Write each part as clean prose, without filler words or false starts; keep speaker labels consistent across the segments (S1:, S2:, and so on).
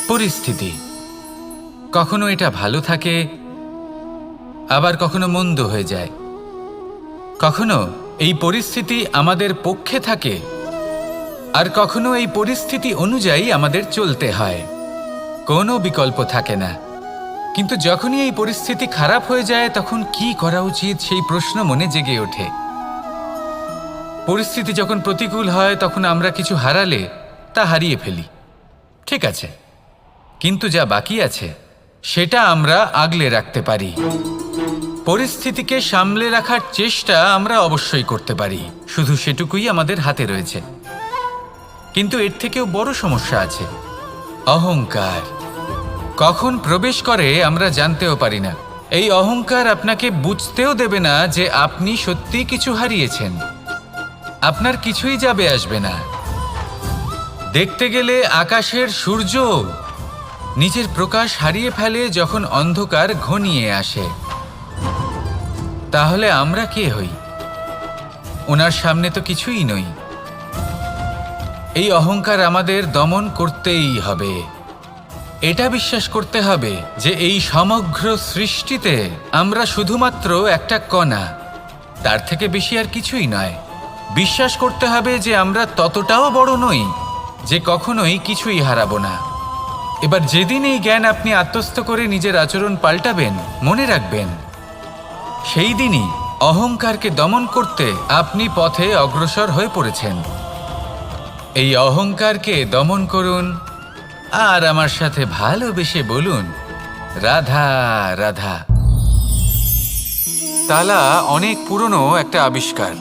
S1: পরিস্থিতি কখনো এটা ভালো থাকে, আবার কখনো মন্দ হয়ে যায়। কখনো এই পরিস্থিতি আমাদের পক্ষে থাকে, আর কখনো এই পরিস্থিতি অনুযায়ী আমাদের চলতে হয়। কোনো বিকল্প থাকে না। কিন্তু যখনই এই পরিস্থিতি খারাপ হয়ে যায় তখন কি করা উচিত সেই প্রশ্ন মনে জেগে ওঠে। পরিস্থিতি যখন প্রতিকূল হয় তখন আমরা কিছু হারালে তা হারিয়ে ফেলি, ঠিক আছে, কিন্তু যা বাকি আছে সেটা আমরা আগলে রাখতে পারি। পরিস্থিতিকে সামলে রাখার চেষ্টা আমরা অবশ্যই করতে পারি, শুধু সেটুকুই আমাদের হাতে রয়েছে। কিন্তু এর থেকেও বড় সমস্যা আছে, অহংকার। কখন প্রবেশ করে আমরা জানতেও পারি না। এই অহংকার আপনাকে বুঝতেও দেবে না যে আপনি সত্যি কিছু হারিয়েছেন। আপনার কিছুই যাবে আসবে না। দেখতে গেলে আকাশের সূর্য নিজের প্রকাশ হারিয়ে ফেলে যখন অন্ধকার ঘনিয়ে আসে। তাহলে আমরা কে হই? ওনার সামনে তো কিছুই নই। এই অহংকার আমাদের দমন করতেই হবে। এটা বিশ্বাস করতে হবে যে এই সমগ্র সৃষ্টিতে আমরা শুধুমাত্র একটা কণা, তার থেকে বেশি আর কিছুই নয়। বিশ্বাস করতে হবে যে আমরা ততটাও বড় নই যে কখনোই কিছুই হারাবো না। এবার যেদিন এই জ্ঞান আপনি আত্মস্থ করে নিজের আচরণ পাল্টাবেন, মনে রাখবেন সেই দিনই অহংকারকে দমন করতে আপনি পথে অগ্রসর হয়ে পড়েছেন। এই অহংকারকে দমন করুন আর আমার সাথে ভালোবেসে বলুন, রাধা রাধা। তালা অনেক পুরনো একটা আবিষ্কার।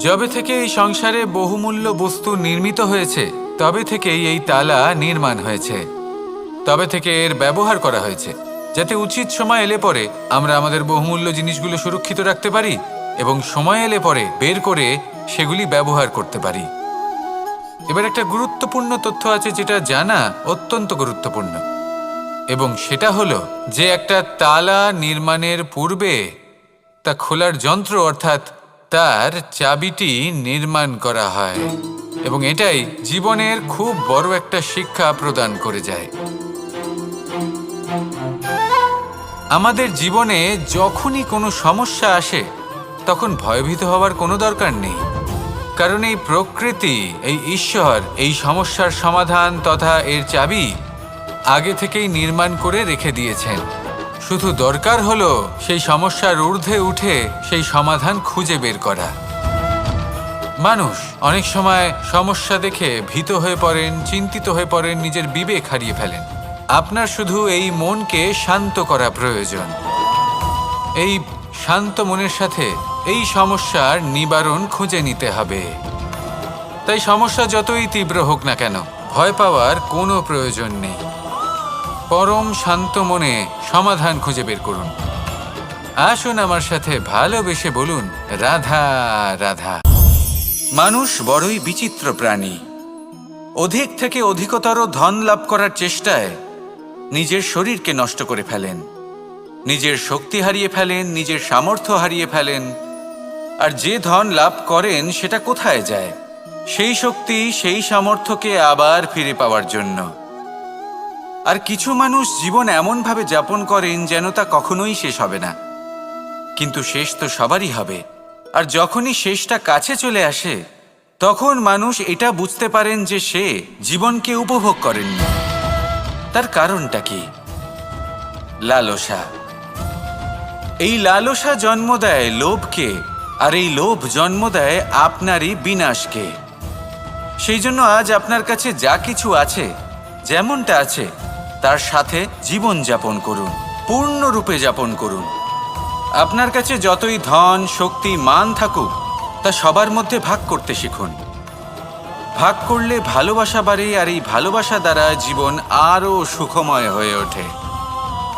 S1: যবে থেকে এই সংসারে বহুমূল্য বস্তু নির্মিত হয়েছে তবে থেকেই এই তালা নির্মাণ হয়েছে। তবে থেকে এর ব্যবহার করা হয়েছে যাতে উচিত সময় এলে পরে আমরা আমাদের বহুমূল্য জিনিসগুলো সুরক্ষিত রাখতে পারি এবং সময় এলে পরে বের করে সেগুলি ব্যবহার করতে পারি। এবার একটা গুরুত্বপূর্ণ তথ্য আছে যেটা জানা অত্যন্ত গুরুত্বপূর্ণ, এবং সেটা হলো যে একটা তালা নির্মাণের পূর্বে তা খোলার যন্ত্র অর্থাৎ তার চাবিটি নির্মাণ করা হয়, এবং এটাই জীবনের খুব বড় একটা শিক্ষা প্রদান করে যায়। আমাদের জীবনে যখনই কোনো সমস্যা আসে তখন ভয়ভীত হওয়ার কোনো দরকার নেই, কারণ এই প্রকৃতি, এই ঈশ্বর এই সমস্যার সমাধান তথা এর চাবি আগে থেকেই নির্মাণ করে রেখে দিয়েছেন। শুধু দরকার হলো সেই সমস্যার ঊর্ধ্বে উঠে সেই সমাধান খুঁজে বের করা। মানুষ অনেক সময় সমস্যা দেখে ভীত হয়ে পড়েন, চিন্তিত হয়ে পড়েন, নিজের বিবেক হারিয়ে ফেলেন। আপনার শুধু এই মনকে শান্ত করা প্রয়োজন। এই শান্ত মনের সাথে এই সমস্যার নিবারণ খুঁজে নিতে হবে। তাই সমস্যা যতই তীব্র হোক না কেন ভয় পাওয়ার কোনো প্রয়োজন নেই। পরম শান্ত মনে সমাধান খুঁজে বের করুন। আসুন আমার সাথে ভালোবেসে বলুন, রাধা রাধা। মানুষ বড়ই বিচিত্র প্রাণী। অধিক থেকে অধিকতর ধন লাভ করার চেষ্টায় নিজের শরীরকে নষ্ট করে ফেলেন, নিজের শক্তি হারিয়ে ফেলেন, নিজের সামর্থ্য হারিয়ে ফেলেন। আর যে ধন লাভ করেন সেটা কোথায় যায়? সেই শক্তি, সেই সামর্থ্যকে আবার ফিরে পাওয়ার জন্য। আর কিছু মানুষ জীবন এমনভাবে যাপন করেন যেন তা কখনোই শেষ হবে না, কিন্তু শেষ তো সবারই হবে। আর যখনই শেষটা কাছে চলে আসে তখন মানুষ এটা বুঝতে পারেন যে সে জীবনকে উপভোগ করেননি। তার কারণটা কি? লালসা। এই লালসা জন্ম দেয় লোভকে, আর এই লোভ জন্ম দেয় আপনারই বিনাশকে। সেই জন্য আজ আপনার কাছে যা কিছু আছে, যেমনটা আছে তার সাথে জীবন যাপন করুন, পূর্ণরূপে যাপন করুন। আপনার কাছে যতই ধন, শক্তি, মান থাকুক তা সবার মধ্যে ভাগ করতে শিখুন। ভাগ করলে ভালোবাসা বাড়ে, আর এই ভালোবাসা দ্বারা জীবন আরও সুখময় হয়ে ওঠে।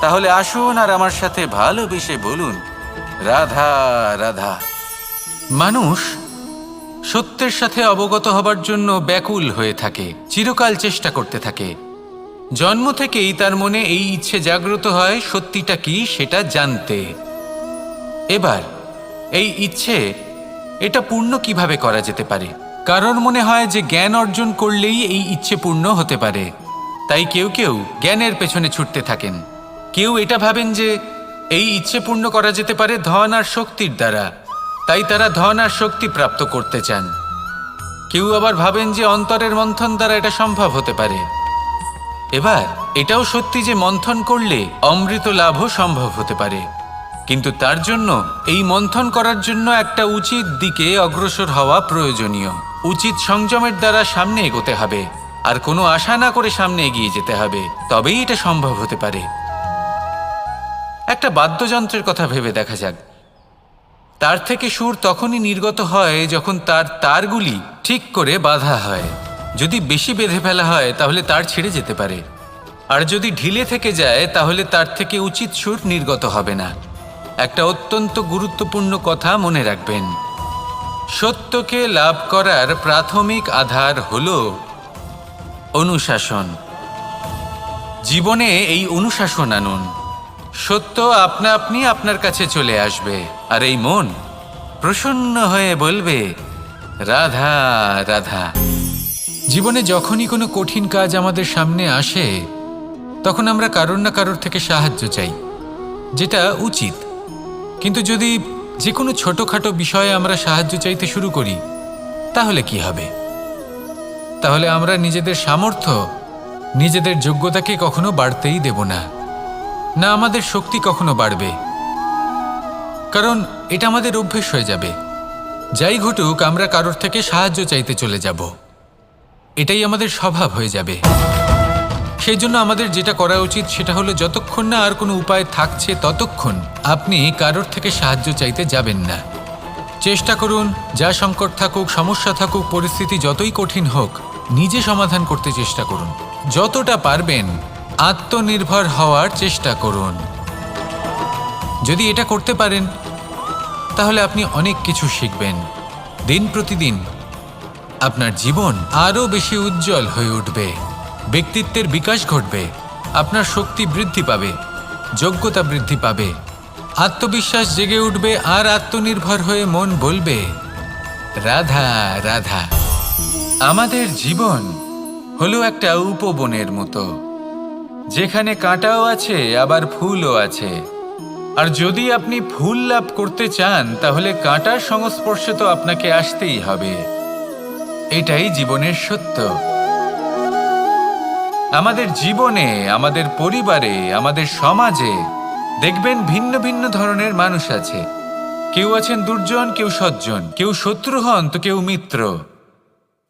S1: তাহলে আসুন আর আমার সাথে ভালোবেসে বলুন, রাধা রাধা। মানুষ সত্যের সাথে অবগত হবার জন্য ব্যাকুল হয়ে থাকে, চিরকাল চেষ্টা করতে থাকে। জন্ম থেকেই তার মনে এই ইচ্ছে জাগ্রত হয় সত্যিটা কি সেটা জানতে। এবার এই ইচ্ছে এটা পূর্ণ কিভাবে করা যেতে পারে? কারোর মনে হয় যে জ্ঞান অর্জন করলেই এই ইচ্ছে পূর্ণ হতে পারে। তাই কেউ কেউ জ্ঞানের পেছনে ছুটতে থাকেন। কেউ এটা ভাবেন যে এই ইচ্ছে পূর্ণ করা যেতে পারে ধন আর শক্তির দ্বারা, তাই তারা ধন আর শক্তি প্রাপ্ত করতে চান। কেউ আবার ভাবেন যে অন্তরের মন্থন দ্বারা এটা সম্ভব হতে পারে। এবার এটাও সত্যি যে মন্থন করলে অমৃত লাভও সম্ভব হতে পারে, কিন্তু তার জন্য এই মন্থন করার জন্য একটা উচিত দিকে অগ্রসর হওয়া প্রয়োজনীয়। উচিত সংযমের দ্বারা সামনে এগোতে হবে, আর কোনো আশা না করে সামনে এগিয়ে যেতে হবে, তবেই এটা সম্ভব হতে পারে। একটা বাদ্যযন্ত্রের কথা ভেবে দেখা যাক। তার থেকে সুর তখনই নির্গত হয় যখন তার তারগুলি ঠিক করে বাঁধা হয়। যদি বেশি বেঁধে ফেলা হয় তাহলে তার ছিঁড়ে যেতে পারে, আর যদি ঢিলে থেকে যায় তাহলে তার থেকে উচিত সুর নির্গত হবে না। একটা অত্যন্ত গুরুত্বপূর্ণ কথা মনে রাখবেন, সত্যকে লাভ করার প্রাথমিক আধার হল অনুশাসন। জীবনে এই অনুশাসন আনুন, সত্য আপনা আপনি আপনার কাছে চলে আসবে, আর এই মন প্রসন্ন হয়ে বলবে রাধা রাধা। জীবনে যখনই কোনো কঠিন কাজ আমাদের সামনে আসে তখন আমরা কারোর না কারোর থেকে সাহায্য চাই, যেটা উচিত। কিন্তু যদি যে কোনো ছোটোখাটো বিষয়ে আমরা সাহায্য চাইতে শুরু করি তাহলে কি হবে? তাহলে আমরা নিজেদের সামর্থ্য, নিজেদের যোগ্যতাকে কখনো বাড়তেই দেব না, না আমাদের শক্তি কখনো বাড়বে, কারণ এটা আমাদের অভ্যেস হয়ে যাবে। যাই ঘটুক আমরা কারোর থেকে সাহায্য চাইতে চলে যাব, এটাই আমাদের স্বভাব হয়ে যাবে। সেই জন্য আমাদের যেটা করা উচিত সেটা হলো যতক্ষণ না আর কোনো উপায় থাকছে ততক্ষণ আপনি কারোর থেকে সাহায্য চাইতে যাবেন না। চেষ্টা করুন, যা সংকট থাকুক, সমস্যা থাকুক, পরিস্থিতি যতই কঠিন হোক, নিজে সমাধান করতে চেষ্টা করুন। যতটা পারবেন আত্মনির্ভর হওয়ার চেষ্টা করুন। যদি এটা করতে পারেন তাহলে আপনি অনেক কিছু শিখবেন। দিন প্রতিদিন আপনার জীবন আরও বেশি উজ্জ্বল হয়ে উঠবে, ব্যক্তিত্বের বিকাশ ঘটবে, আপনার শক্তি বৃদ্ধি পাবে, যোগ্যতা বৃদ্ধি পাবে, আত্মবিশ্বাস জেগে উঠবে, আর আত্মনির্ভর হয়ে মন বলবে রাধা রাধা। আমাদের জীবন হলো একটা উপবনের মতো, যেখানে কাঁটাও আছে আবার ফুলও আছে। আর যদি আপনি ফুল লাভ করতে চান তাহলে কাঁটার সংস্পর্শে তো আপনাকে আসতেই হবে। এটাই জীবনের সত্য। আমাদের জীবনে, আমাদের পরিবারে, আমাদের সমাজে দেখবেন ভিন্ন ভিন্ন ধরনের মানুষ আছে। কেউ আছেন দুর্জন, কেউ সজ্জন, কেউ শত্রু হন তো কেউ মিত্র।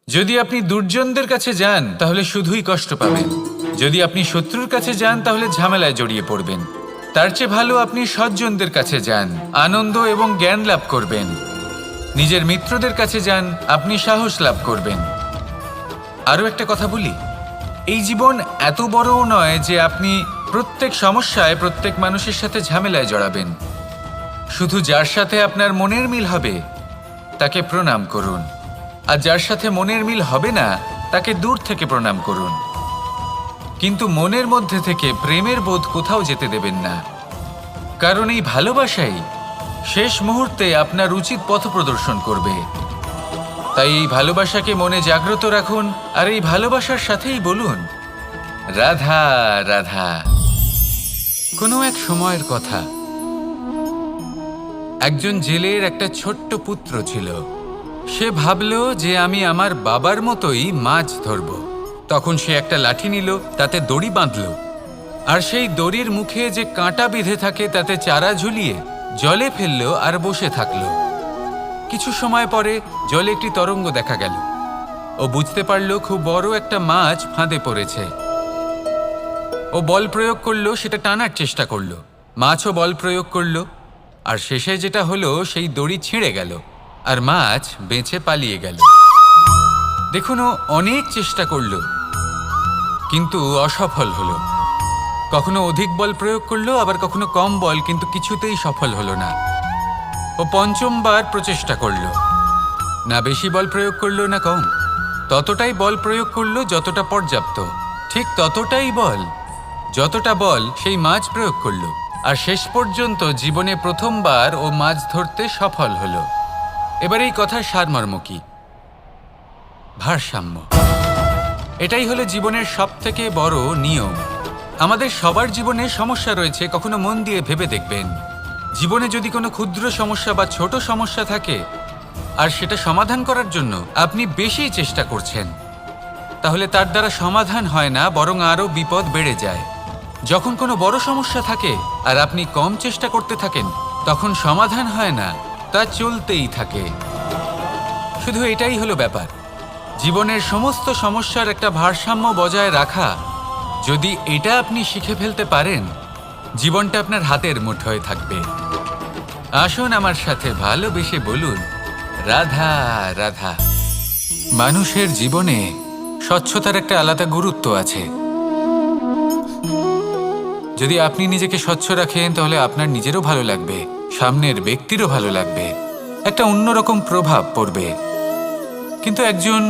S1: যদি আপনি দুর্জনদের কাছে যান তাহলে শুধুই কষ্ট পাবেন, যদি আপনি শত্রুর কাছে যান তাহলে ঝামেলায় জড়িয়ে পড়বেন। তার চেয়ে ভালো আপনি সজ্জনদের কাছে যান, আনন্দ এবং জ্ঞান লাভ করবেন। নিজের মিত্রদের কাছে যান, আপনি সাহস লাভ করবেন। আরও একটা কথা বলি, এই জীবন এত বড়ও নয় যে আপনি প্রত্যেক সমস্যায় প্রত্যেক মানুষের সাথে ঝামেলায় জড়াবেন। শুধু যার সাথে আপনার মনের মিল হবে তাকে প্রণাম করুন, আর যার সাথে মনের মিল হবে না তাকে দূর থেকে প্রণাম করুন। কিন্তু মনের মধ্যে থেকে প্রেমের বোধ কোথাও যেতে দেবেন না, কারণ এই ভালোবাসাই শেষ মুহূর্তে আপনার উচিত পথ প্রদর্শন করবে। তাই এই ভালোবাসাকে মনে জাগ্রত রাখুন, আর এই ভালোবাসার সাথেই বলুন রাধা রাধা। কোনো এক সময়ের কথা, একজন জেলের একটা ছোট্ট পুত্র ছিল। সে ভাবল যে আমি আমার বাবার মতোই মাছ ধরব। তখন সে একটা লাঠি নিল, তাতে দড়ি বাঁধল, আর সেই দড়ির মুখে যে কাঁটা বিঁধে থাকে তাতে চারা ঝুলিয়ে জলে ফেলল আর বসে থাকলো। কিছু সময় পরে জলে একটি তরঙ্গ দেখা গেল। ও বুঝতে পারল খুব বড় একটা মাছ ফাঁদে পড়েছে। ও বল প্রয়োগ করলো, সেটা টানার চেষ্টা করলো, মাছও বল প্রয়োগ করলো, আর শেষে যেটা হলো সেই দড়ি ছিঁড়ে গেল আর মাছ বেঁচে পালিয়ে গেল। দেখুন, ও অনেক চেষ্টা করলো কিন্তু অসফল হলো। কখনো অধিক বল প্রয়োগ করলো, আবার কখনো কম বল, কিন্তু কিছুতেই সফল হলো না। ও পঞ্চমবার প্রচেষ্টা করলো, না বেশি বল প্রয়োগ করলো না কম, ততটাই বল প্রয়োগ করলো যতটা পর্যাপ্ত, ঠিক ততটাই বল, যতটা বল সেই মাছ প্রয়োগ করলো। আর শেষ পর্যন্ত জীবনে প্রথমবার ও মাছ ধরতে সফল হলো। এবার এই কথার সারমর্ম কি? ভারসাম্য। এটাই হলো জীবনের সবথেকে বড় নিয়ম। আমাদের সবার জীবনে সমস্যা রয়েছে, কখনো মন দিয়ে ভেবে দেখবেন। জীবনে যদি কোনো ক্ষুদ্র সমস্যা বা ছোট সমস্যা থাকে আর সেটা সমাধান করার জন্য আপনি বেশি চেষ্টা করছেন, তাহলে তার দ্বারা সমাধান হয় না, বরং আরও বিপদ বেড়ে যায়। যখন কোনো বড় সমস্যা থাকে আর আপনি কম চেষ্টা করতে থাকেন, তখন সমাধান হয় না, তা চলতেই থাকে। শুধু এটাই হলো ব্যাপার। জীবনের সমস্ত সমস্যার একটা ভারসাম্য বজায় রাখা, যদি এটা আপনি শিখে ফেলতে পারেন, জীবনটা আপনার হাতের মুঠোয় থাকবে। আসুন আমার সাথে ভালোবেসে বলুন, রাধা রাধা। মানুষের জীবনে স্বচ্ছতার একটা আলাদা গুরুত্ব আছে। যদি আপনি নিজেকে স্বচ্ছ রাখেন, তাহলে আপনার নিজেরও ভালো লাগবে, সামনের ব্যক্তিরও ভালো লাগবে, একটা অন্যরকম প্রভাব পড়বে। কিন্তু একজন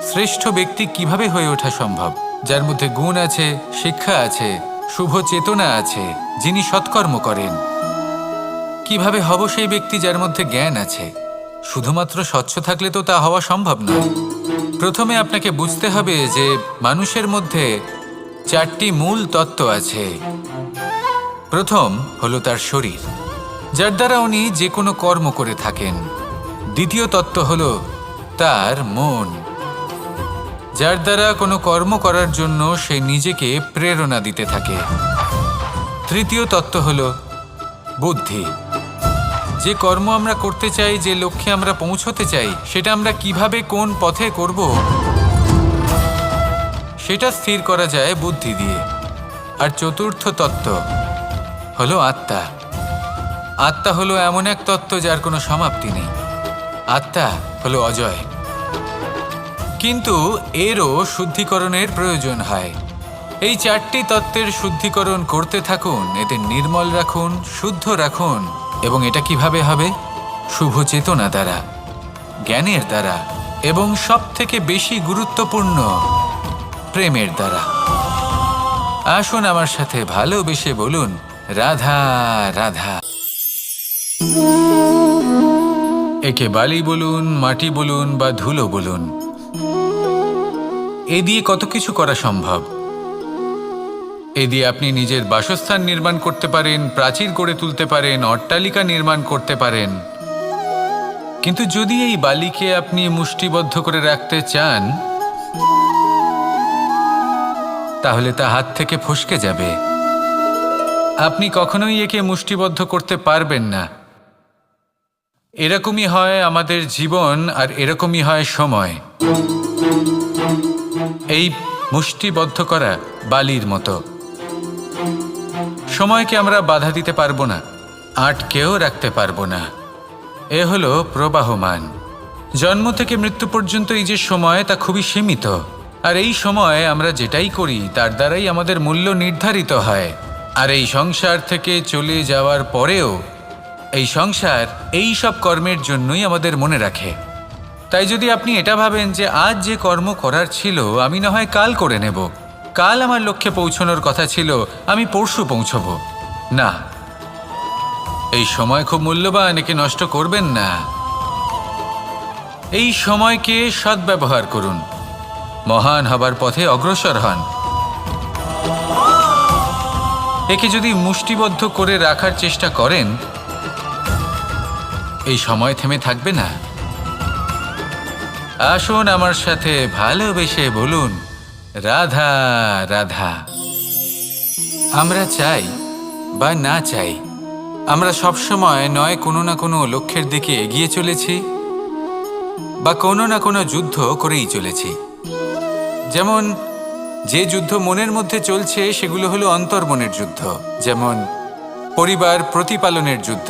S1: শ্রেষ্ঠ ব্যক্তি কিভাবে হয়ে ওঠা সম্ভব? যার মধ্যে গুণ আছে, শিক্ষা আছে, শুভ চেতনা আছে, যিনি সৎকর্ম করেন। কিভাবে হব সেই ব্যক্তি যার মধ্যে জ্ঞান আছে? শুধুমাত্র স্বচ্ছ থাকলে তো তা হওয়া সম্ভব নয়। প্রথমে আপনাকে বুঝতে হবে যে মানুষের মধ্যে 4টি মূল তত্ত্ব আছে। প্রথম হলো তার শরীর, যার দ্বারা উনি যে কোনো কর্ম করে থাকেন। দ্বিতীয় তত্ত্ব হলো তার মন, যার দ্বারা কোনো কর্ম করার জন্য সে নিজেকে প্রেরণা দিতে থাকে। তৃতীয় তত্ত্ব হলো বুদ্ধি, যে কর্ম আমরা করতে চাই, যে লক্ষ্যে আমরা পৌঁছতে চাই, সেটা আমরা কিভাবে কোন পথে করব, সেটা স্থির করা যায় বুদ্ধি দিয়ে। আর চতুর্থ তত্ত্ব হলো আত্মা। আত্মা হলো এমন এক তত্ত্ব যার কোনো সমাপ্তি নেই। আত্মা হলো অজয়। কিন্তু এরও শুদ্ধিকরণের প্রয়োজন হয়। এই 4টি তত্ত্বের শুদ্ধিকরণ করতে থাকুন, এতে নির্মল রাখুন, শুদ্ধ রাখুন। এবং এটা কিভাবে হবে? শুভ চেতনা দ্বারা, জ্ঞানের দ্বারা, এবং সবথেকে বেশি গুরুত্বপূর্ণ প্রেমের দ্বারা। আসুন আমার সাথে ভালোবেসে বলুন, রাধা রাধা। একে বালি বলুন, মাটি বলুন বা ধুলো বলুন, এ দিয়ে কত কিছু করা সম্ভব। এ দিয়ে আপনি নিজের বাসস্থান নির্মাণ করতে পারেন, প্রাচীর গড়ে তুলতে পারেন, অট্টালিকা নির্মাণ করতে পারেন। কিন্তু যদি এই বালিকে আপনি মুষ্টিবদ্ধ করে রাখতে চান, তাহলে তা হাত থেকে ফসকে যাবে। আপনি কখনোই একে মুষ্টিবদ্ধ করতে পারবেন না। এরকমই হয় আমাদের জীবন, আর এরকমই হয় সময়। এই মুষ্টিবদ্ধ করা বালির মতো। সময়কে আমরা বাধা দিতে পারবো না, আটকেও রাখতে পারবো না। এ হলো প্রবাহমান। জন্ম থেকে মৃত্যু পর্যন্ত এই যে সময়, তা খুবই সীমিত। আর এই সময় আমরা যেটাই করি তার দ্বারাই আমাদের মূল্য নির্ধারিত হয়। আর এই সংসার থেকে চলে যাওয়ার পরেও এই সংসার এই সব কর্মের জন্যই আমাদের মনে রাখে। তাই যদি আপনি এটা ভাবেন যে আজ যে কর্ম করার ছিল আমি না হয় কাল করে নেব, কাল আমার লক্ষ্যে পৌঁছানোর কথা ছিল আমি পরশু পৌঁছব, না, এই সময় খুব মূল্যবান, একে নষ্ট করবেন না। এই সময়কে সদ্ব্যবহার করুন, মহান হবার পথে অগ্রসর হন। একে যদি মুষ্টিবদ্ধ করে রাখার চেষ্টা করেন, এই সময় থেমে থাকবে না। আসুন আমার সাথে ভালোবেসে বলুন, রাধা রাধা। আমরা চাই বা না চাই, আমরা সবসময় নয় কোনো না কোনো লক্ষ্যের দিকে এগিয়ে চলেছি বা কোনো না কোনো যুদ্ধ করেই চলেছি। যেমন যে যুদ্ধ মনের মধ্যে চলছে সেগুলো হলো অন্তর্মনের যুদ্ধ, যেমন পরিবার প্রতিপালনের যুদ্ধ,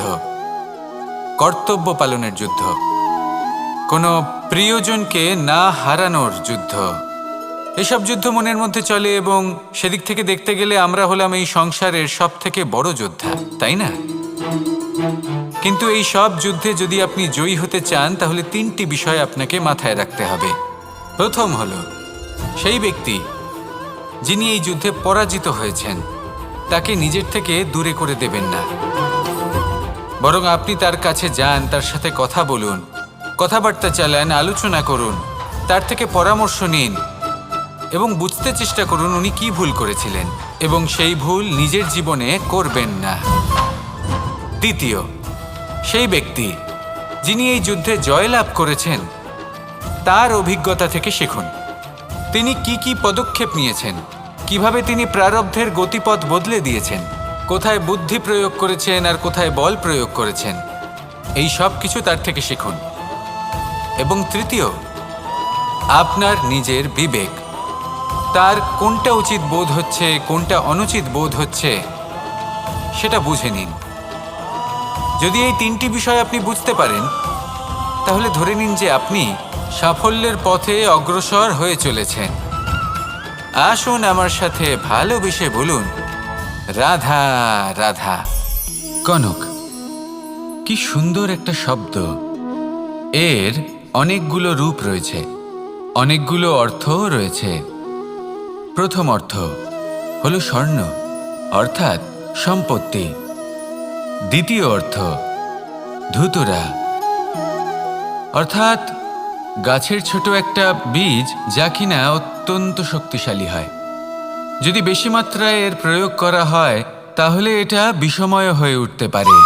S1: কর্তব্য পালনের যুদ্ধ, কোনো প্রিয়জনকে না হারানোর যুদ্ধ। এসব যুদ্ধ মনের মধ্যে চলে এবং সেদিক থেকে দেখতে গেলে আমরা হলাম এই সংসারের সব থেকে বড় যোদ্ধা, তাই না? কিন্তু এই সব যুদ্ধে যদি আপনি জয়ী হতে চান, তাহলে 3টি বিষয় আপনাকে মাথায় রাখতে হবে। প্রথম হলো সেই ব্যক্তি যিনি এই যুদ্ধে পরাজিত হয়েছেন তাকে নিজের থেকে দূরে করে দেবেন না, বরং আপনি তার কাছে যান, তার সাথে কথা বলুন, কথাবার্তা চালান, আলোচনা করুন, তার থেকে পরামর্শ নিন এবং বুঝতে চেষ্টা করুন উনি কি ভুল করেছিলেন এবং সেই ভুল নিজের জীবনে করবেন না। দ্বিতীয়, সেই ব্যক্তি যিনি এই যুদ্ধে জয়লাভ করেছেন তার অভিজ্ঞতা থেকে শিখুন। তিনি কি কি পদক্ষেপ নিয়েছেন, কিভাবে তিনি প্রারব্ধের গতিপথ বদলে দিয়েছেন, কোথায় বুদ্ধি প্রয়োগ করেছেন আর কোথায় বল প্রয়োগ করেছেন, এই সব কিছু তার থেকে শিখুন। এবং তৃতীয়, আপনার নিজের বিবেক, তার কোনটা উচিত বোধ হচ্ছে কোনটা অনুচিত বোধ হচ্ছে সেটা বুঝে নিন। যদি এই তিনটি বিষয় আপনি বুঝতে পারেন তাহলে ধরে নিন যে আপনি সাফল্যের পথে অগ্রসর হয়ে চলেছেন। আসুন আমার সাথে ভালোবেসে বলুন, রাধা রাধা। কনক, কি সুন্দর একটা শব্দ। এর অনেকগুলো রূপ রয়েছে, অনেকগুলো অর্থও রয়েছে। প্রথম অর্থ হলো স্বর্ণ, অর্থাৎ সম্পত্তি। দ্বিতীয় অর্থ ধুতুরা, অর্থাৎ গাছের ছোট একটা বীজ যা কিনা অত্যন্ত শক্তিশালী হয়। যদি বেশি মাত্রায় এর প্রয়োগ করা হয় তাহলে এটা বিষময় হয়ে উঠতে পারে।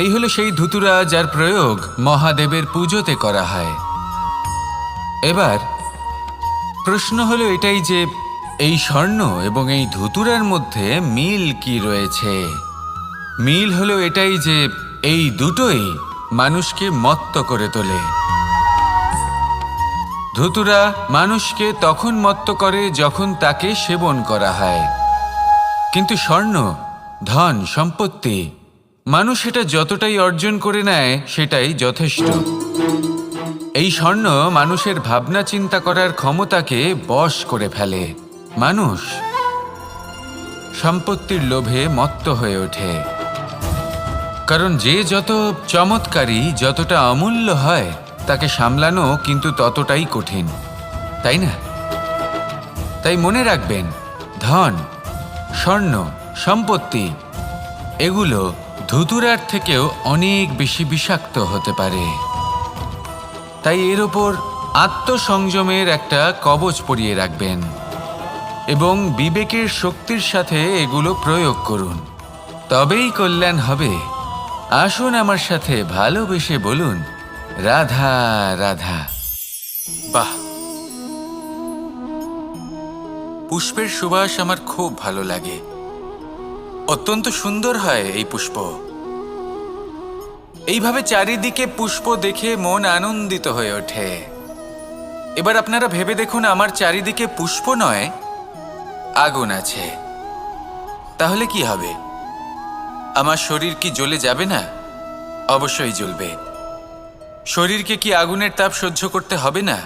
S1: এই হলো সেই ধুতুরা যার প্রয়োগ মহাদেবের পুজোতে করা হয়। এবার প্রশ্ন হলো এটাই যে এই স্বর্ণ এবং এই ধুতুরার মধ্যে মিল কি রয়েছে। মিল হলো এটাই যে এই দুটোই মানুষকে মত্ত করে তোলে। ধুতুরা মানুষকে তখন মত্ত করে যখন তাকে সেবন করা হয়, কিন্তু স্বর্ণ, ধন, সম্পত্তি, মানুষ এটা যতটাই অর্জন করে নেয় সেটাই যথেষ্ট। এই স্বর্ণ মানুষের ভাবনা চিন্তা করার ক্ষমতাকে বশ করে ফেলে। মানুষ সম্পত্তির লোভে মত্ত হয়ে ওঠে, কারণ যে যত চমৎকারী, যতটা অমূল্য হয় তাকে সামলানো কিন্তু ততটাই কঠিন, তাই না? তাই মনে রাখবেন, ধন, স্বর্ণ, সম্পত্তি এগুলো ধুতুরার থেকেও অনেক বেশি বিষাক্ত হতে পারে। তাই এর ওপর আত্মসংযমের একটা কবচ পরিয়ে রাখবেন এবং বিবেকের শক্তির সাথে এগুলো প্রয়োগ করুন, তবেই কল্যাণ হবে। আসুন আমার সাথে ভালোবেসে বলুন, রাধা রাধা। বাহ, পুষ্পের সুবাস আমার খুব ভালো লাগে। অত্যন্ত সুন্দর হয় এই পুষ্প। এইভাবে চারিদিকে পুষ্প দেখে মন আনন্দিত হয়ে ওঠে। এবার আপনারা ভেবে দেখুন, আমার চারিদিকে পুষ্প নয়, আগুন আছে। তাহলে কি হবে? আমার শরীর কি জ্বলে যাবে না? অবশ্যই জ্বলবে। শরীরকে কি আগুনের তাপ সহ্য করতে হবে না?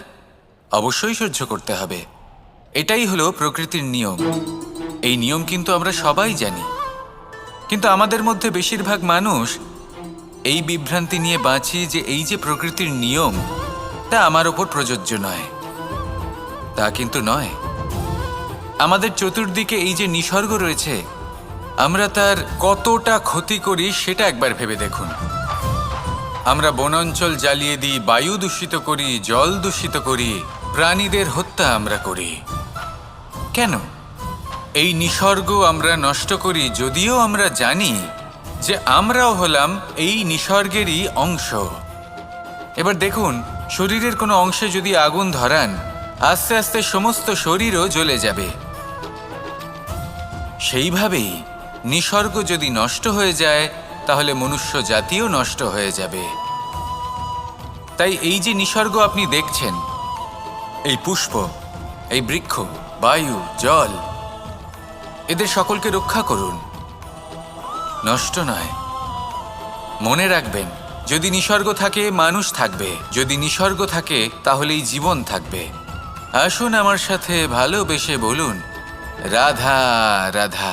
S1: অবশ্যই সহ্য করতে হবে। এটাই হলো প্রকৃতির নিয়ম। এই নিয়ম কিন্তু আমরা সবাই জানি, কিন্তু আমাদের মধ্যে বেশিরভাগ মানুষ এই বিভ্রান্তি নিয়ে বাঁচি যে এই যে প্রকৃতির নিয়ম তা আমার ওপর প্রযোজ্য নয়। তা কিন্তু নয়। আমাদের চতুর্দিকে এই যে নিসর্গ রয়েছে, আমরা তার কতটা ক্ষতি করি সেটা একবার ভেবে দেখুন। আমরা বনাঞ্চল জ্বালিয়ে দিই, বায়ু দূষিত করি, জল দূষিত করি, প্রাণীদের হত্যা আমরা করি। কেন? এই নিসর্গ আমরা নষ্ট করি, যদিও আমরা জানি যে আমরাও হলাম এই নিসর্গেরই অংশ। এবার দেখুন, শরীরের কোনো অংশে যদি আগুন ধরান, আস্তে আস্তে সমস্ত শরীরও জ্বলে যাবে। সেইভাবেই নিসর্গ যদি নষ্ট হয়ে যায় তাহলে মনুষ্য জাতিও নষ্ট হয়ে যাবে। তাই এই যে নিসর্গ আপনি দেখছেন, এই পুষ্প, এই বৃক্ষ, বায়ু, জল, এদের সকলকে রক্ষা করুন, নষ্ট নয়। মনে রাখবেন, যদি নিসর্গ থাকে মানুষ থাকবে, যদি নিসর্গ থাকে তাহলেই জীবন থাকবে। আসুন আমার সাথে ভালোবেসে বলুন, রাধা রাধা।